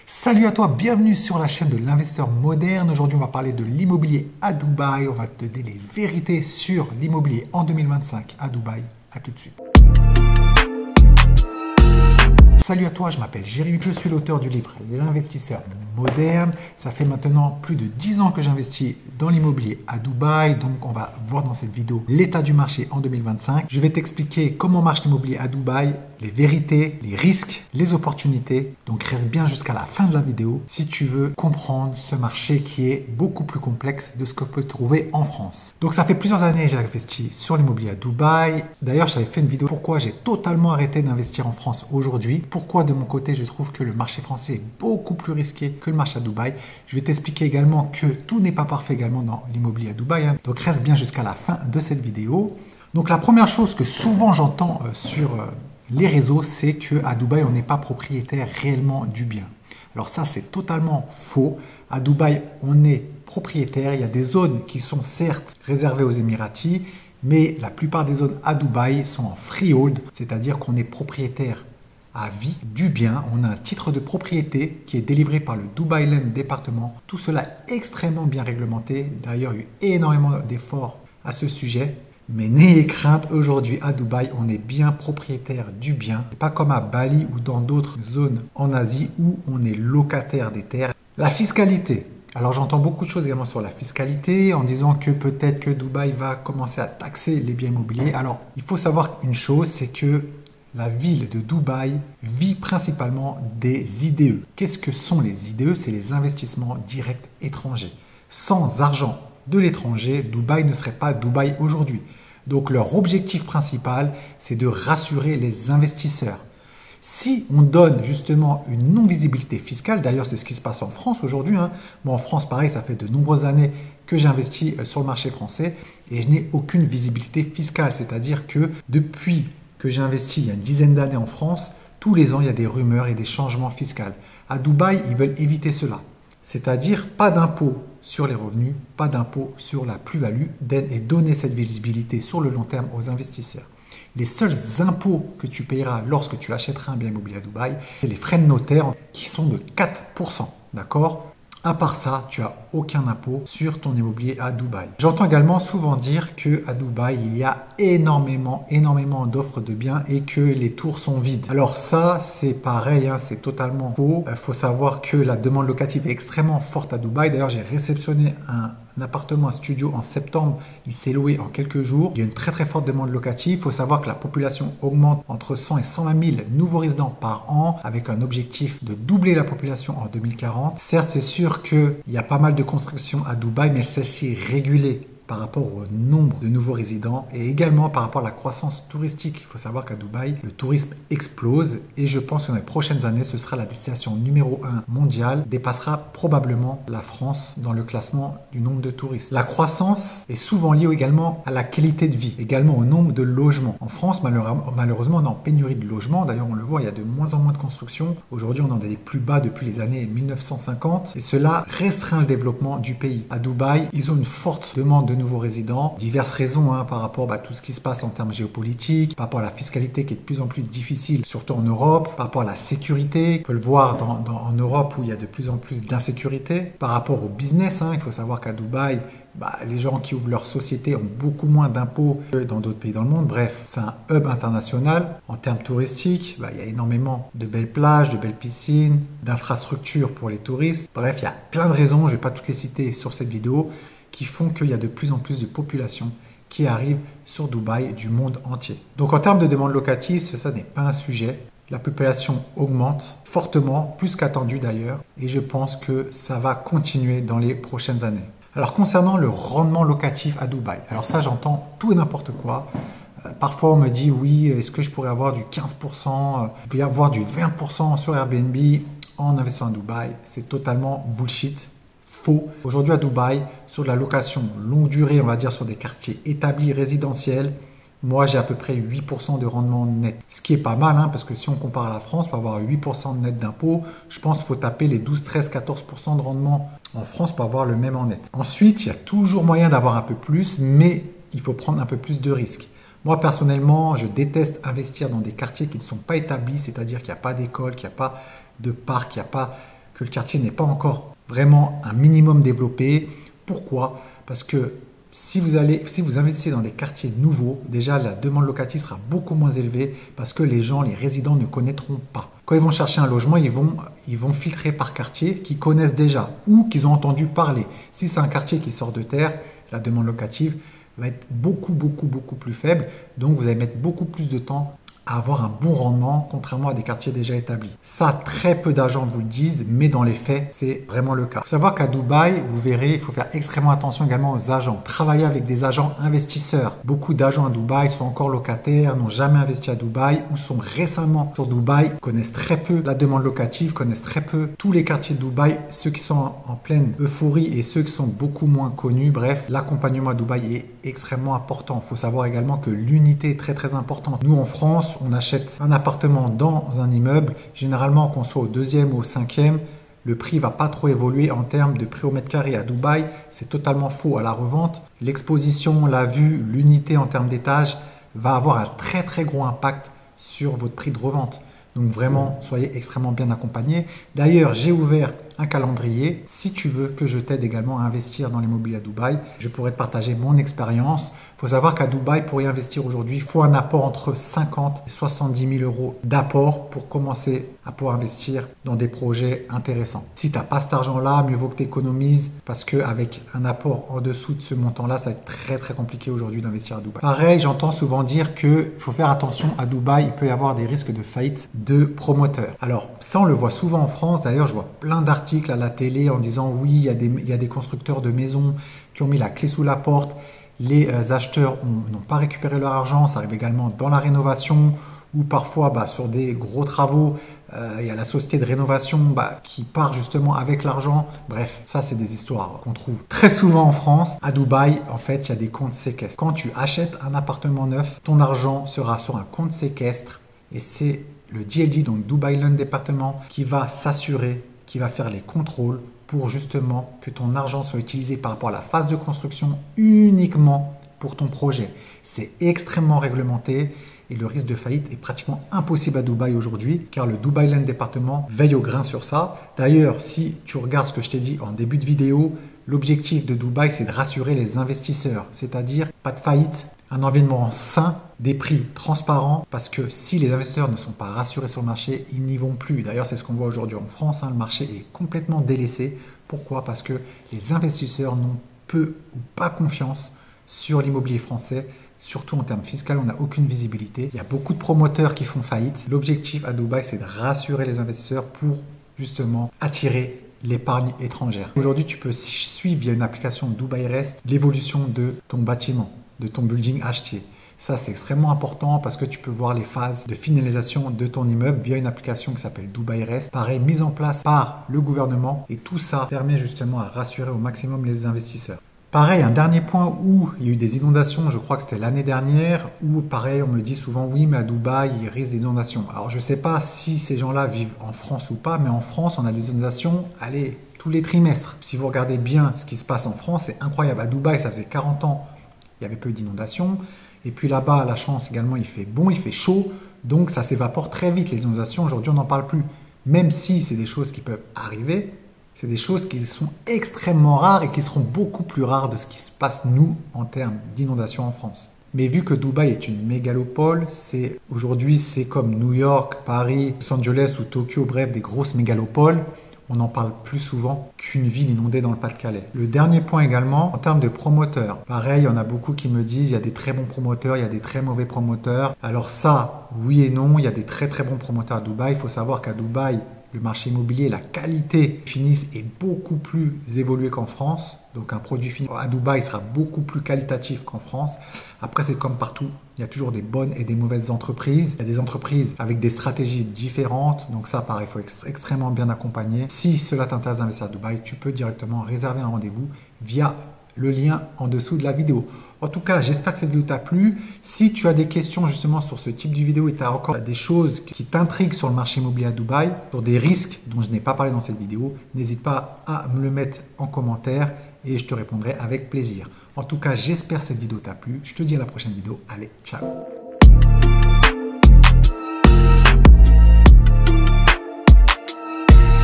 Salut à toi, bienvenue sur la chaîne de l'investisseur moderne. Aujourd'hui, on va parler de l'immobilier à Dubaï. On va te donner les vérités sur l'immobilier en 2025 à Dubaï. À tout de suite. Salut à toi, je m'appelle Jérémy, je suis l'auteur du livre L'investisseur moderne. Ça fait maintenant plus de 10 ans que j'investis dans l'immobilier à Dubaï. Donc, on va voir dans cette vidéo l'état du marché en 2025. Je vais t'expliquer comment marche l'immobilier à Dubaï, les vérités, les risques, les opportunités. Donc, reste bien jusqu'à la fin de la vidéo si tu veux comprendre ce marché qui est beaucoup plus complexe de ce que peut trouver en France. Donc, ça fait plusieurs années que j'ai investi sur l'immobilier à Dubaï. D'ailleurs, j'avais fait une vidéo pourquoi j'ai totalement arrêté d'investir en France aujourd'hui. Pourquoi de mon côté, je trouve que le marché français est beaucoup plus risqué que le marché à Dubaï. Je vais t'expliquer également que tout n'est pas parfait également dans l'immobilier à Dubaï. Donc reste bien jusqu'à la fin de cette vidéo. Donc la première chose que souvent j'entends sur les réseaux, c'est qu'à Dubaï, on n'est pas propriétaire réellement du bien. Alors ça, c'est totalement faux. À Dubaï, on est propriétaire. Il y a des zones qui sont certes réservées aux Émiratis, mais la plupart des zones à Dubaï sont en freehold, c'est-à-dire qu'on est propriétaire à vie du bien. On a un titre de propriété qui est délivré par le Dubai Land Département. Tout cela est extrêmement bien réglementé. D'ailleurs, il y a eu énormément d'efforts à ce sujet. Mais n'ayez crainte, aujourd'hui à Dubaï, on est bien propriétaire du bien. C'est pas comme à Bali ou dans d'autres zones en Asie où on est locataire des terres. La fiscalité. Alors j'entends beaucoup de choses également sur la fiscalité en disant que peut-être que Dubaï va commencer à taxer les biens immobiliers. Alors il faut savoir une chose, c'est que la ville de Dubaï vit principalement des IDE. Qu'est-ce que sont les IDE? C'est les investissements directs étrangers. Sans argent de l'étranger, Dubaï ne serait pas Dubaï aujourd'hui. Donc leur objectif principal, c'est de rassurer les investisseurs. Si on donne justement une non-visibilité fiscale, d'ailleurs c'est ce qui se passe en France aujourd'hui. Moi en France, pareil, ça fait de nombreuses années que j'investis sur le marché français et je n'ai aucune visibilité fiscale. C'est-à-dire que depuis que j'ai investi il y a une dizaine d'années en France, tous les ans, il y a des rumeurs et des changements fiscaux. À Dubaï, ils veulent éviter cela. C'est-à-dire pas d'impôt sur les revenus, pas d'impôt sur la plus-value et donner cette visibilité sur le long terme aux investisseurs. Les seuls impôts que tu payeras lorsque tu achèteras un bien immobilier à Dubaï, c'est les frais de notaire qui sont de 4%. D'accord ? À part ça, tu n'as aucun impôt sur ton immobilier à Dubaï. J'entends également souvent dire qu'à Dubaï, il y a énormément d'offres de biens et que les tours sont vides. Alors ça, c'est pareil, c'est totalement faux. Il faut savoir que la demande locative est extrêmement forte à Dubaï. D'ailleurs, j'ai réceptionné un appartement, un studio en septembre. Il s'est loué en quelques jours. Il y a une très forte demande locative. Il faut savoir que la population augmente entre 100 et 120 000 nouveaux résidents par an avec un objectif de doubler la population en 2040. Certes, c'est sûr qu'il y a pas mal de constructions à Dubaï, mais celle-ci est régulée par rapport au nombre de nouveaux résidents et également par rapport à la croissance touristique. Il faut savoir qu'à Dubaï, le tourisme explose et je pense que dans les prochaines années, ce sera la destination numéro 1 mondiale, dépassera probablement la France dans le classement du nombre de touristes. La croissance est souvent liée également à la qualité de vie, également au nombre de logements. En France, malheureusement, on est en pénurie de logements. D'ailleurs, on le voit, il y a de moins en moins de construction. Aujourd'hui, on est des plus bas depuis les années 1950 et cela restreint le développement du pays. À Dubaï, ils ont une forte demande de nouveaux résidents, diverses raisons par rapport à tout ce qui se passe en termes géopolitiques, par rapport à la fiscalité qui est de plus en plus difficile, surtout en Europe, par rapport à la sécurité, on peut le voir en Europe où il y a de plus en plus d'insécurité, par rapport au business, il faut savoir qu'à Dubaï, les gens qui ouvrent leur société ont beaucoup moins d'impôts que dans d'autres pays dans le monde. Bref, c'est un hub international. En termes touristiques, il y a énormément de belles plages, de belles piscines, d'infrastructures pour les touristes. Bref, il y a plein de raisons, je ne vais pas toutes les citer sur cette vidéo, qui font qu'il y a de plus en plus de population qui arrive sur Dubaï du monde entier. Donc en termes de demande locative, ça n'est pas un sujet. La population augmente fortement, plus qu'attendu d'ailleurs, et je pense que ça va continuer dans les prochaines années. Alors concernant le rendement locatif à Dubaï, alors ça j'entends tout et n'importe quoi. Parfois on me dit oui, est-ce que je pourrais avoir du 15%, il peut y avoir du 20% sur Airbnb en investissant à Dubaï. C'est totalement bullshit. Faux. Aujourd'hui à Dubaï, sur de la location longue durée, on va dire sur des quartiers établis résidentiels, moi j'ai à peu près 8% de rendement net. Ce qui est pas mal, parce que si on compare à la France, pour avoir 8% de net d'impôt, je pense qu'il faut taper les 12, 13, 14% de rendement en France pour avoir le même en net. Ensuite, il y a toujours moyen d'avoir un peu plus, mais il faut prendre un peu plus de risques. Moi personnellement, je déteste investir dans des quartiers qui ne sont pas établis, c'est-à-dire qu'il n'y a pas d'école, qu'il n'y a pas de parc, qu'il n'y a pas que le quartier n'est pas encore vraiment un minimum développé. Pourquoi? Parce que si vous investissez dans des quartiers nouveaux, déjà la demande locative sera beaucoup moins élevée parce que les résidents ne connaîtront pas. Quand ils vont chercher un logement, ils vont filtrer par quartier qu'ils connaissent déjà ou qu'ils ont entendu parler. Si c'est un quartier qui sort de terre, la demande locative va être beaucoup plus faible. Donc vous allez mettre beaucoup plus de temps à avoir un bon rendement, contrairement à des quartiers déjà établis. Ça, très peu d'agents vous le disent, mais dans les faits, c'est vraiment le cas. Il faut savoir qu'à Dubaï, vous verrez, il faut faire extrêmement attention également aux agents. Travailler avec des agents investisseurs. Beaucoup d'agents à Dubaï sont encore locataires, n'ont jamais investi à Dubaï ou sont récemment sur Dubaï, connaissent très peu la demande locative, connaissent très peu tous les quartiers de Dubaï, ceux qui sont en pleine euphorie et ceux qui sont beaucoup moins connus. Bref, l'accompagnement à Dubaï est extrêmement important. Il faut savoir également que l'unité est très importante. Nous, en France, on achète un appartement dans un immeuble, généralement qu'on soit au deuxième ou au cinquième, le prix ne va pas trop évoluer en termes de prix au mètre carré. À Dubaï, c'est totalement faux. À la revente, l'exposition, la vue, l'unité en termes d'étage va avoir un très gros impact sur votre prix de revente. Donc vraiment, soyez extrêmement bien accompagnés. D'ailleurs, j'ai ouvert un calendrier. Si tu veux que je t'aide également à investir dans l'immobilier à Dubaï, je pourrais te partager mon expérience. Il faut savoir qu'à Dubaï, pour y investir aujourd'hui, il faut un apport entre 50 et 70 000 euros d'apport pour commencer à pouvoir investir dans des projets intéressants. Si tu n'as pas cet argent-là, mieux vaut que tu économises parce qu'avec un apport en dessous de ce montant-là, ça va être très compliqué aujourd'hui d'investir à Dubaï. Pareil, j'entends souvent dire qu'il faut faire attention à Dubaï, il peut y avoir des risques de faillite de promoteurs. Alors ça, on le voit souvent en France. D'ailleurs, je vois plein d'articles à la télé en disant oui, il y a des constructeurs de maisons qui ont mis la clé sous la porte. Les acheteurs n'ont pas récupéré leur argent. Ça arrive également dans la rénovation ou parfois sur des gros travaux. Il y a la société de rénovation qui part justement avec l'argent. Bref, ça, c'est des histoires qu'on trouve très souvent en France. À Dubaï, en fait, il y a des comptes séquestres. Quand tu achètes un appartement neuf, ton argent sera sur un compte séquestre et c'est le DLD, donc Dubai Land Département, qui va s'assurer, qui va faire les contrôles pour justement que ton argent soit utilisé par rapport à la phase de construction uniquement pour ton projet. C'est extrêmement réglementé et le risque de faillite est pratiquement impossible à Dubaï aujourd'hui car le Dubai Land Département veille au grain sur ça. D'ailleurs, si tu regardes ce que je t'ai dit en début de vidéo, l'objectif de Dubaï, c'est de rassurer les investisseurs, c'est-à-dire pas de faillite, un environnement sain, des prix transparents, parce que si les investisseurs ne sont pas rassurés sur le marché, ils n'y vont plus. D'ailleurs, c'est ce qu'on voit aujourd'hui en France, le marché est complètement délaissé. Pourquoi? Parce que les investisseurs n'ont peu ou pas confiance sur l'immobilier français, surtout en termes fiscaux, on n'a aucune visibilité. Il y a beaucoup de promoteurs qui font faillite. L'objectif à Dubaï, c'est de rassurer les investisseurs pour justement attirer l'épargne étrangère. Aujourd'hui, tu peux suivre via une application Dubai Rest l'évolution de ton bâtiment, de ton building acheté. Ça, c'est extrêmement important parce que tu peux voir les phases de finalisation de ton immeuble via une application qui s'appelle Dubai Rest. Pareil, mise en place par le gouvernement et tout ça permet justement à rassurer au maximum les investisseurs. Pareil, un dernier point où il y a eu des inondations, je crois que c'était l'année dernière, où pareil, on me dit souvent oui, mais à Dubaï, il risque des inondations. Alors, je ne sais pas si ces gens-là vivent en France ou pas, mais en France, on a des inondations, allez, tous les trimestres. Si vous regardez bien ce qui se passe en France, c'est incroyable. À Dubaï, ça faisait 40 ans, il y avait peu d'inondations. Et puis là-bas, la chance également, il fait bon, il fait chaud, donc ça s'évapore très vite. Les inondations, aujourd'hui, on n'en parle plus. Même si c'est des choses qui peuvent arriver, c'est des choses qui sont extrêmement rares et qui seront beaucoup plus rares de ce qui se passe, nous, en termes d'inondations en France. Mais vu que Dubaï est une mégalopole, aujourd'hui, c'est comme New York, Paris, Los Angeles ou Tokyo, bref, des grosses mégalopoles. On en parle plus souvent qu'une ville inondée dans le Pas-de-Calais. Le dernier point également, en termes de promoteurs. Pareil, il y en a beaucoup qui me disent il y a des très bons promoteurs, il y a des très mauvais promoteurs. Alors ça, oui et non, il y a des très bons promoteurs à Dubaï. Il faut savoir qu'à Dubaï, le marché immobilier, la qualité finie est beaucoup plus évoluée qu'en France. Donc un produit fini à Dubaï sera beaucoup plus qualitatif qu'en France. Après, c'est comme partout. Il y a toujours des bonnes et des mauvaises entreprises. Il y a des entreprises avec des stratégies différentes. Donc ça, pareil, il faut être extrêmement bien accompagné. Si cela t'intéresse d'investir à Dubaï, tu peux directement réserver un rendez-vous via le lien en dessous de la vidéo. En tout cas, j'espère que cette vidéo t'a plu. Si tu as des questions justement sur ce type de vidéo et tu as encore des choses qui t'intriguent sur le marché immobilier à Dubaï, sur des risques dont je n'ai pas parlé dans cette vidéo, n'hésite pas à me le mettre en commentaire et je te répondrai avec plaisir. En tout cas, j'espère que cette vidéo t'a plu. Je te dis à la prochaine vidéo. Allez, ciao!